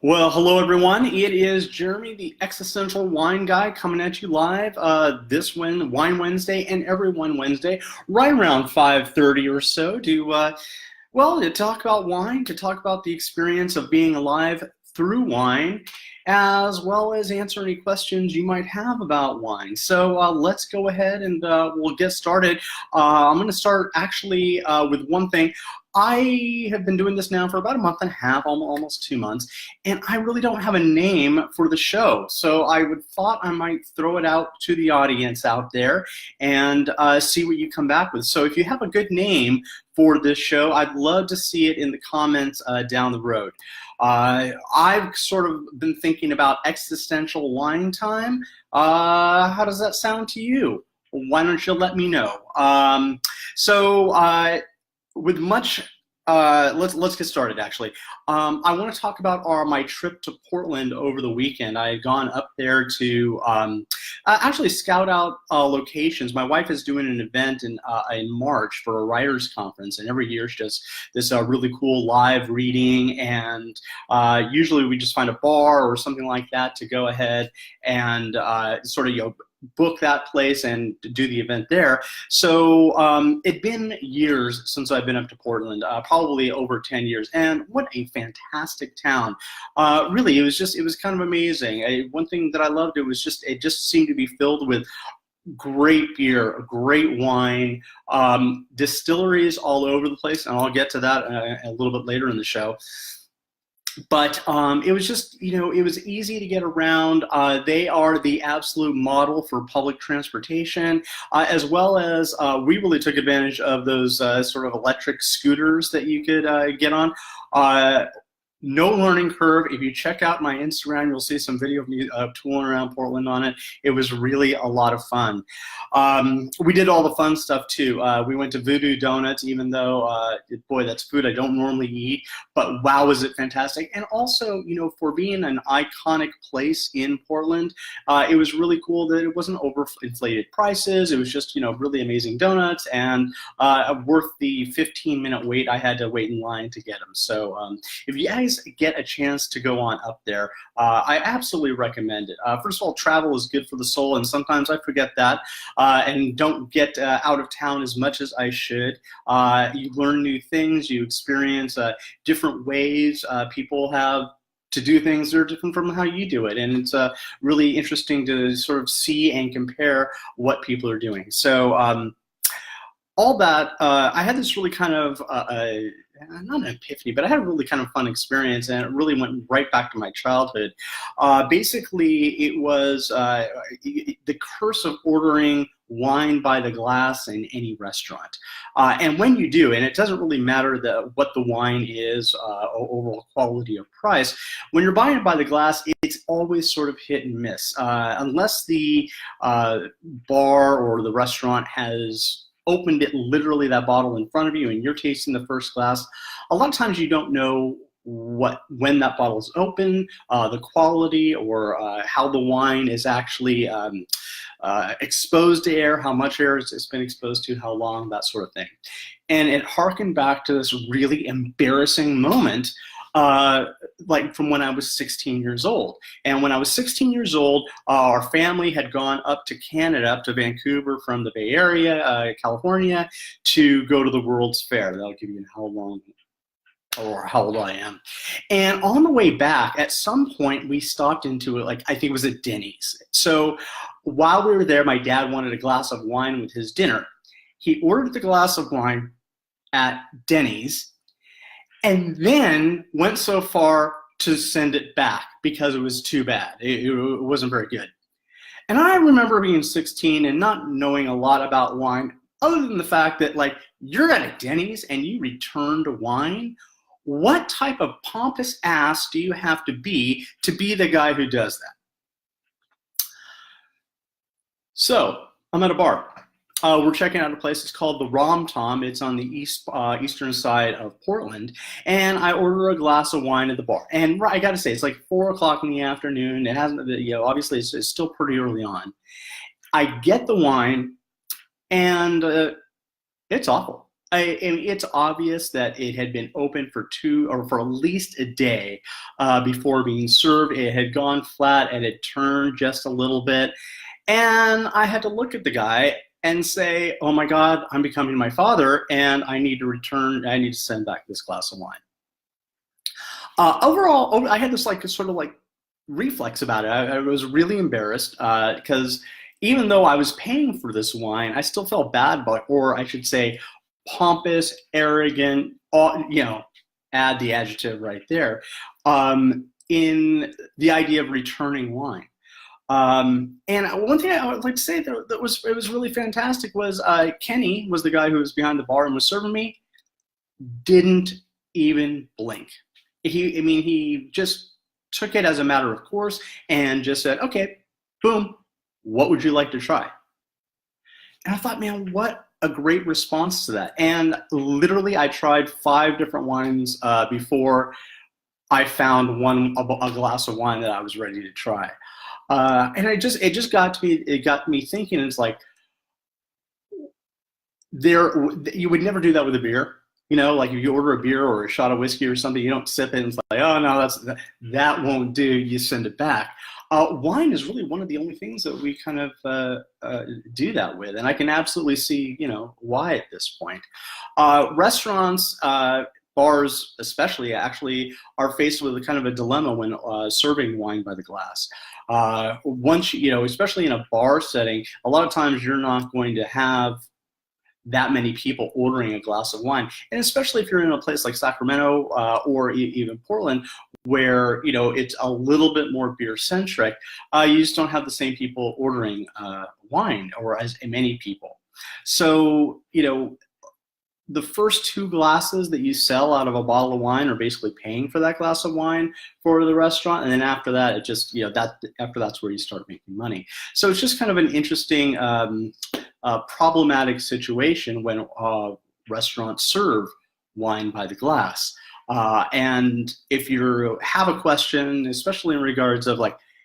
Well, hello everyone. It is Jeremy, the Existential Wine Guy, coming at you live this Wine Wednesday and every one Wednesday, right around 5:30 or so, to talk about wine, to talk about the experience of being alive through wine, as well as answer any questions you might have about wine. So let's go ahead and we'll get started. I'm going to start actually with one thing. I have been doing this now for about a month and a half, almost 2 months, and I really don't have a name for the show. So I thought I might throw it out to the audience out there and see what you come back with. So if you have a good name for this show, I'd love to see it in the comments down the road. I've sort of been thinking about existential wine time. How does that sound to you? Why don't you let me know? With much, let's get started. Actually, I want to talk about my trip to Portland over the weekend. I had gone up there to actually scout out locations. My wife is doing an event in March for a writers conference, and every year it's just this really cool live reading. And usually we just find a bar or something like that to go ahead and sort of book that place and do the event there. So it'd been years since I've been up to Portland, probably over 10 years, and what a fantastic town. Really, it was kind of amazing. One thing that I loved, it just seemed to be filled with great beer, great wine, distilleries all over the place, and I'll get to that a little bit later in the show. But it was just, it was easy to get around. They are the absolute model for public transportation, as well as we really took advantage of those sort of electric scooters that you could get on. No learning curve. If you check out my Instagram, you'll see some video of me tooling around Portland on it. It was really a lot of fun. We did all the fun stuff too. We went to Voodoo Donuts, even though, boy, that's food I don't normally eat, but wow, was it fantastic. And also, for being an iconic place in Portland, it was really cool that it wasn't overinflated prices. It was just, really amazing donuts and worth the 15-minute wait I had to wait in line to get them. So if you guys get a chance to go on up there, I absolutely recommend it. First of all, travel is good for the soul, and sometimes I forget that and don't get out of town as much as I should. You learn new things, you experience different ways people have to do things that are different from how you do it, and it's really interesting to sort of see and compare what people are doing. So all that, I had this really kind of not an epiphany, but I had a really kind of fun experience, and it really went right back to my childhood. Basically, it was the curse of ordering wine by the glass in any restaurant. And when you do, and it doesn't really matter what the wine is, overall quality or price, when you're buying it by the glass, it's always sort of hit and miss. Unless the bar or the restaurant has opened it, literally that bottle in front of you, and you're tasting the first glass, a lot of times you don't know when that bottle is open, the quality, or how the wine is actually exposed to air, how much air it's been exposed to, how long, that sort of thing. And it harkened back to this really embarrassing moment like from when I was 16 years old. And when I was 16 years old, our family had gone up to Canada, up to Vancouver from the Bay Area, California, to go to the World's Fair. That'll give you how long or how old I am. And on the way back, at some point, we stopped into it, I think it was at Denny's. So while we were there, my dad wanted a glass of wine with his dinner. He ordered the glass of wine at Denny's, and then went so far to send it back because it was too bad. It wasn't very good. And I remember being 16 and not knowing a lot about wine, other than the fact that, you're at a Denny's and you returned wine. What type of pompous ass do you have to be the guy who does that? So I'm at a bar. We're checking out a place. It's called the Rom Tom. It's on the eastern side of Portland. And I order a glass of wine at the bar. And I got to say, it's 4 o'clock in the afternoon. It hasn't, obviously it's still pretty early on. I get the wine, and it's awful. it's obvious that it had been open for at least a day before being served. It had gone flat and it turned just a little bit. And I had to look at the guy and say, oh my God, I'm becoming my father and I need to send back this glass of wine. Overall, I had this sort of reflex about it. I was really embarrassed because even though I was paying for this wine, I still felt bad about it, or I should say pompous, arrogant, add the adjective right there, in the idea of returning wine. And one thing I would like to say that was really fantastic was Kenny was the guy who was behind the bar and was serving me, didn't even blink. He just took it as a matter of course and just said, okay, boom, what would you like to try? And I thought, man, what a great response to that. And literally I tried 5 different wines before I found a glass of wine that I was ready to try. And it just got me thinking. It's like, you would never do that with a beer. Like if you order a beer or a shot of whiskey or something, you don't sip it and it's like, oh no, that won't do. You send it back. Wine is really one of the only things that we kind of do that with, and I can absolutely see, why at this point. Restaurants, bars especially, actually are faced with a kind of a dilemma when serving wine by the glass. Once especially in a bar setting, a lot of times you're not going to have that many people ordering a glass of wine, and especially if you're in a place like Sacramento or even Portland, where it's a little bit more beer centric, you just don't have the same people ordering wine, or as many people. So the first 2 glasses that you sell out of a bottle of wine are basically paying for that glass of wine for the restaurant, and then after that, it just after that's where you start making money. So it's just kind of an interesting problematic situation when restaurants serve wine by the glass. And if you have a question, especially in regards of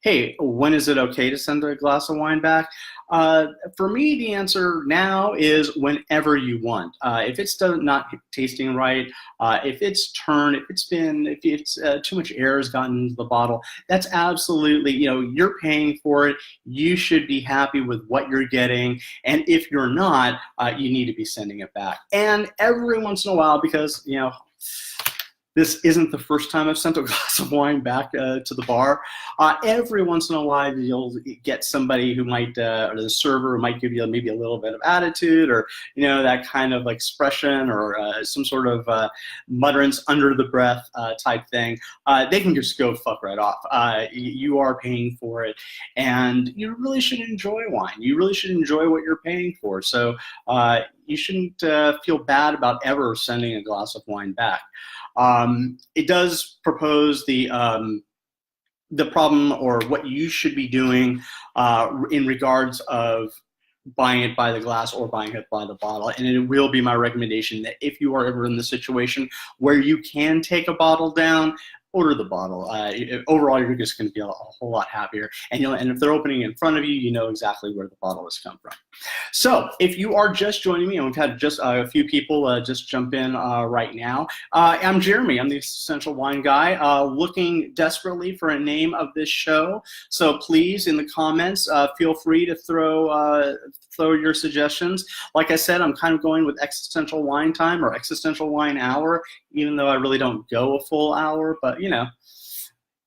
hey, when is it okay to send a glass of wine back? For me, the answer now is whenever you want. If it's not tasting right, if it's turned, if it's too much air has gotten into the bottle, that's absolutely, you're paying for it. You should be happy with what you're getting. And if you're not, you need to be sending it back. And every once in a while, because, this isn't the first time I've sent a glass of wine back to the bar. Every once in a while, you'll get somebody who might, or the server who might give you maybe a little bit of attitude, or that kind of expression, or some sort of mutterance under the breath type thing. They can just go fuck right off. You are paying for it, and you really should enjoy wine. You really should enjoy what you're paying for. So you shouldn't feel bad about ever sending a glass of wine back. It does propose the problem, or what you should be doing in regards of buying it by the glass or buying it by the bottle. And it will be my recommendation that if you are ever in the situation where you can take a bottle down, order the bottle. Overall, you're just going to be a whole lot happier. And if they're opening in front of you, you know exactly where the bottle has come from. So if you are just joining me, and we've had just a few people just jump in right now. I'm Jeremy. I'm the Essential Wine Guy, looking desperately for a name of this show. So please, in the comments, feel free to throw your suggestions. Like I said, I'm kind of going with Existential Wine Time, or Existential Wine Hour, even though I really don't go a full hour, but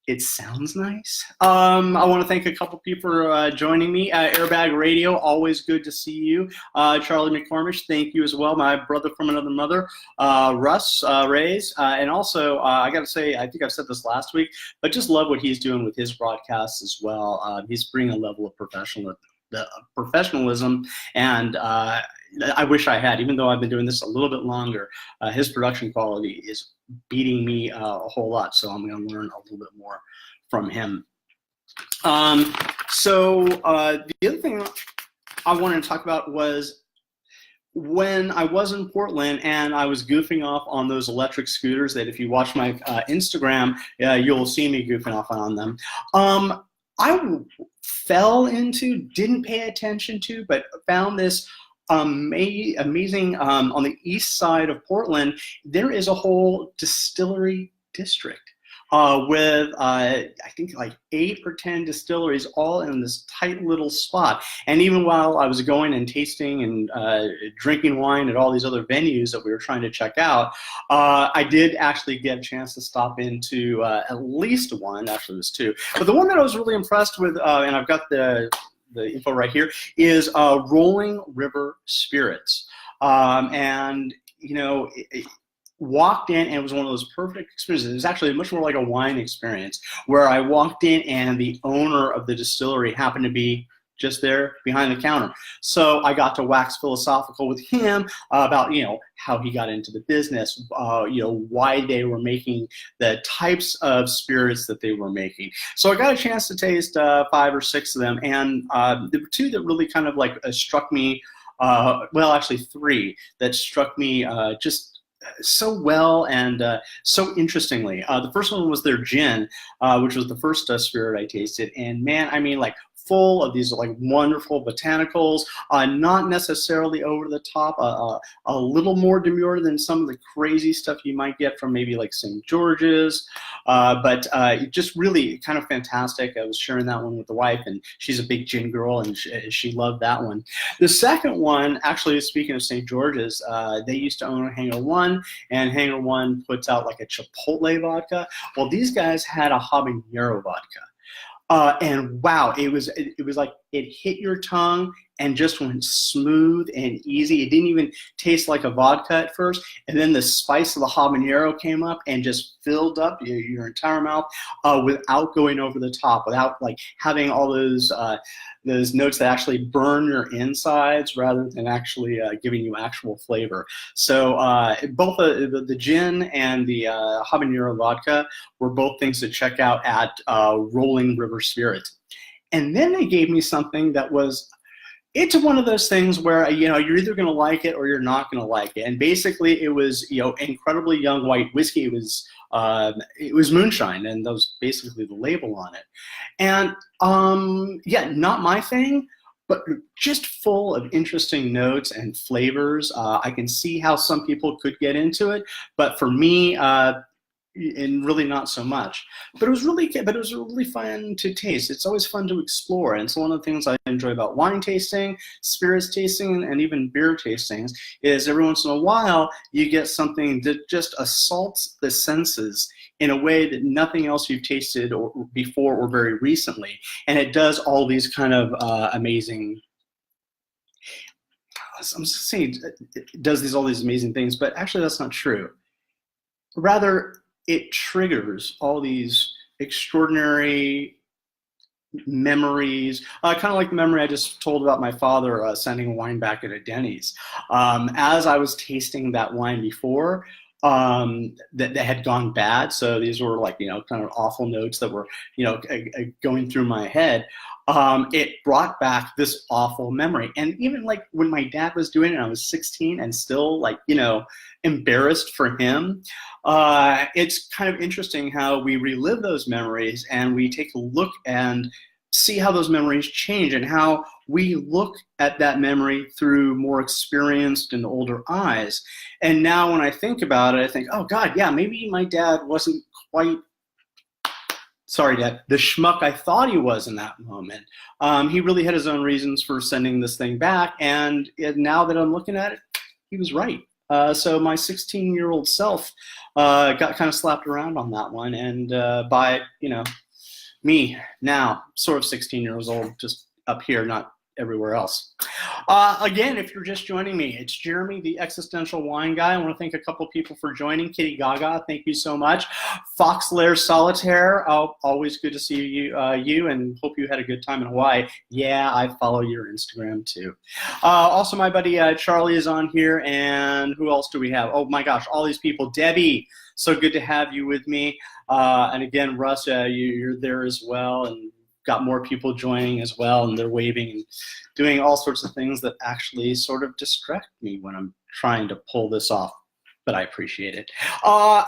it sounds nice. I want to thank a couple people for joining me. Airbag Radio, always good to see you. Charlie McCormish, thank you as well. My brother from another mother, Russ Rays. And also, I got to say, I think I've said this last week, but just love what he's doing with his broadcasts as well. He's bringing a level of professionalism, and I wish I had, even though I've been doing this a little bit longer. His production quality is beating me a whole lot, so I'm going to learn a little bit more from him. So the other thing I wanted to talk about was when I was in Portland and I was goofing off on those electric scooters that, if you watch my Instagram, you'll see me goofing off on them. I fell into, didn't pay attention to, but found this amazing. On the east side of Portland, there is a whole distillery district with I think like 8 or 10 distilleries all in this tight little spot. And even while I was going and tasting and drinking wine at all these other venues that we were trying to check out, I did actually get a chance to stop into at least one. Actually, it was 2. But the one that I was really impressed with, and I've got the info right here, is Rolling River Spirits. And, you know, walked in, and it was one of those perfect experiences. It was actually much more like a wine experience, where I walked in and the owner of the distillery happened to be just there behind the counter. So I got to wax philosophical with him about, you know, how he got into the business, you know, why they were making the types of spirits that they were making. So I got a chance to taste 5 or 6 of them, and there were 2 that really kind of like struck me, well, actually 3 that struck me just so well and so interestingly. The first one was their gin, which was the first spirit I tasted, and man, I mean, like, full of these like wonderful botanicals, not necessarily over the top, a little more demure than some of the crazy stuff you might get from maybe like St. George's, but just really kind of fantastic. I was sharing that one with the wife, and she's a big gin girl, and she loved that one. The second one, actually, speaking of St. George's, they used to own Hangar One, and Hangar One puts out like a Chipotle vodka. Well, these guys had a habanero vodka. And wow, it was like it hit your tongue and just went smooth and easy. It didn't even taste like a vodka at first, and then the spice of the habanero came up and just filled up your entire mouth without going over the top, without like having all those notes that actually burn your insides rather than actually giving you actual flavor. So both the gin and the habanero vodka were both things to check out at Rolling River Spirits. And then they gave me something that was, it's one of those things where, you know, you're either going to like it or you're not going to like it. And basically it was, you know, incredibly young white whiskey. It was moonshine, and that was basically the label on it. And yeah, not my thing, but just full of interesting notes and flavors. I can see how some people could get into it, but for me, and really not so much. But it was really good. But it was really fun to taste. It's always fun to explore, and it's one of the things I enjoy about wine tasting, spirits tasting, and even beer tastings. Is every once in a while you get something that just assaults the senses in a way that nothing else you've tasted or before or very recently, and it does all these kind of amazing. I'm just saying it does all these amazing things, but actually that's not true. Rather, it triggers all these extraordinary memories, kind of like the memory I just told about my father sending wine back at a Denny's. As I was tasting that wine before, that had gone bad, so these were like, you know, kind of awful notes that were, you know, going through my head. It brought back this awful memory. And even like when my dad was doing it, I was 16 and still like, you know, embarrassed for him. It's kind of interesting how we relive those memories and we take a look and see how those memories change and how we look at that memory through more experienced and older eyes. And now when I think about it, I think, oh God, yeah, maybe my dad wasn't quite, sorry, Dad, the schmuck I thought he was in that moment. He really had his own reasons for sending this thing back, and now that I'm looking at it, he was right. So my 16-year-old self got kind of slapped around on that one, and by, you know, me now, sort of 16 years old, just up here, not everywhere else. Again, if you're just joining me, it's Jeremy, the Existential Wine Guy. I want to thank a couple people for joining. Kitty Gaga, thank you so much. Foxlair Solitaire, always good to see you, and hope you had a good time in Hawaii. Yeah, I follow your Instagram too. Also, my buddy Charlie is on here, and who else do we have? Oh my gosh, all these people. Debbie, so good to have you with me. And again, Russ, you're there as well, and got more people joining as well, and they're waving and doing all sorts of things that actually sort of distract me when I'm trying to pull this off, but I appreciate it.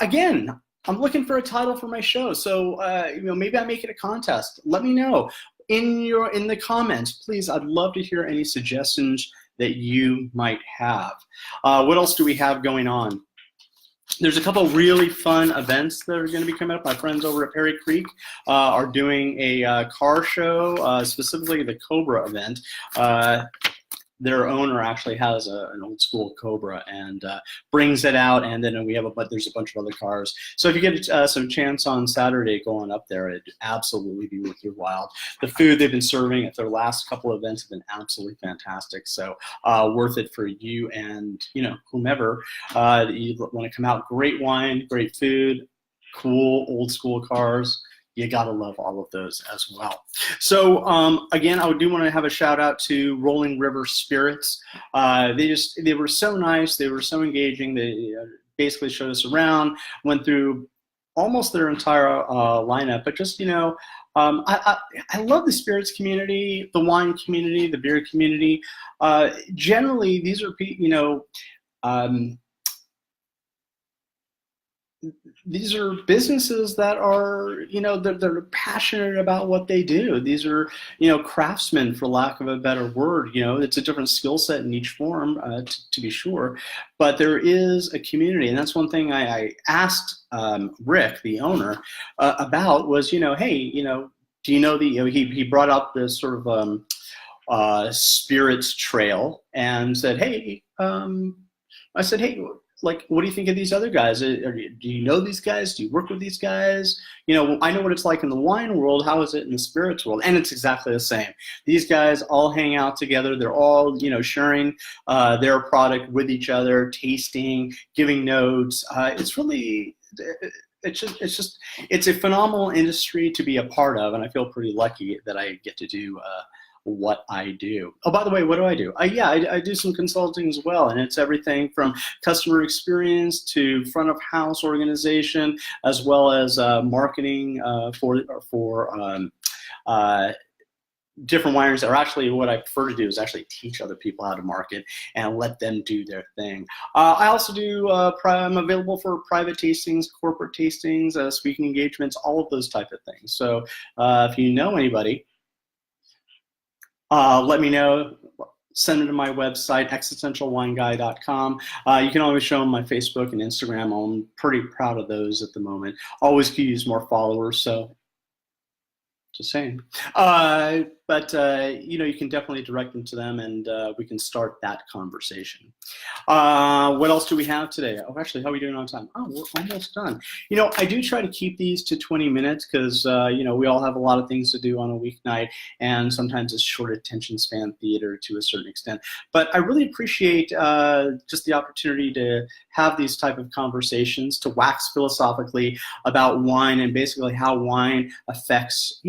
Again, I'm looking for a title for my show, so you know, maybe I make it a contest. Let me know in the comments, please. I'd love to hear any suggestions that you might have. What else do we have going on? There's a couple really fun events that are going to be coming up. My friends over at Perry Creek are doing a car show, specifically the Cobra event. Their owner actually has an old school Cobra and brings it out, and then there's a bunch of other cars. So if you get some chance on Saturday going up there, it'd absolutely be worth your while. The food they've been serving at their last couple of events have been absolutely fantastic. So worth it for you and whomever you want to come out. Great wine, great food, cool old school cars. You gotta love all of those as well. So again, I do want to have a shout out to Rolling River Spirits. They were so nice. They were so engaging. They basically showed us around, went through almost their entire lineup. But just I love the spirits community, the wine community, the beer community. Generally, these are these are businesses that are, they're passionate about what they do. These are, craftsmen, for lack of a better word. It's a different skill set in each form, to be sure. But there is a community, and that's one thing I asked Rick, the owner, about was, hey, do you know he brought up this sort of spirits trail and said, hey, I said, hey, like, what do you think of these other guys? Do you know these guys? Do you work with these guys? I know what it's like in the wine world. How is it in the spirits world? And it's exactly the same. These guys all hang out together. They're all, sharing their product with each other, tasting, giving notes. It's really, it's a phenomenal industry to be a part of, and I feel pretty lucky that I get to do what I do. Oh, by the way, what do I do? I do some consulting as well, and it's everything from customer experience to front of house organization, as well as marketing for different wineries. Or actually, what I prefer to do is actually teach other people how to market and let them do their thing. I also do. I'm available for private tastings, corporate tastings, speaking engagements, all of those type of things. So if you know anybody, let me know. Send it to my website, existentialwineguy.com. You can always show them my Facebook and Instagram. I'm pretty proud of those at the moment. Always could use more followers, so just saying. But you can definitely direct them to them, and we can start that conversation. What else do we have today? Oh, actually, how are we doing on time? Oh, we're almost done. I do try to keep these to 20 minutes because, we all have a lot of things to do on a weeknight, and sometimes it's short attention span theater to a certain extent. But I really appreciate just the opportunity to have these type of conversations, to wax philosophically about wine and basically how wine affects,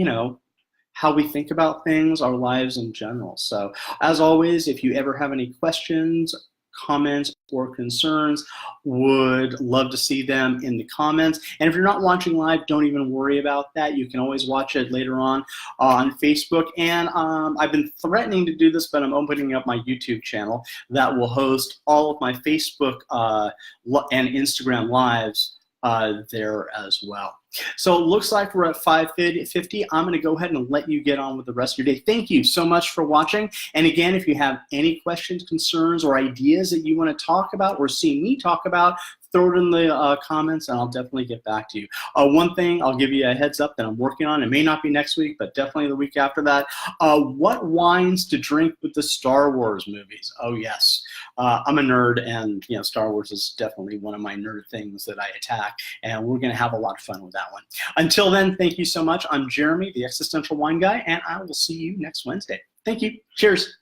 how we think about things, our lives in general. So as always, if you ever have any questions, comments, or concerns, would love to see them in the comments. And if you're not watching live, don't even worry about that. You can always watch it later on Facebook. And I've been threatening to do this, but I'm opening up my YouTube channel that will host all of my Facebook and Instagram lives there as well. So it looks like we're at 5:50. I'm going to go ahead and let you get on with the rest of your day. Thank you so much for watching. And again, if you have any questions, concerns, or ideas that you want to talk about or see me talk about, throw it in the comments, and I'll definitely get back to you. One thing, I'll give you a heads up that I'm working on. It may not be next week, but definitely the week after that. What wines to drink with the Star Wars movies? Oh, yes. I'm a nerd, and Star Wars is definitely one of my nerd things that I attack, and we're going to have a lot of fun with that one. Until then, thank you so much. I'm Jeremy, the Existential Wine Guy, and I will see you next Wednesday. Thank you. Cheers.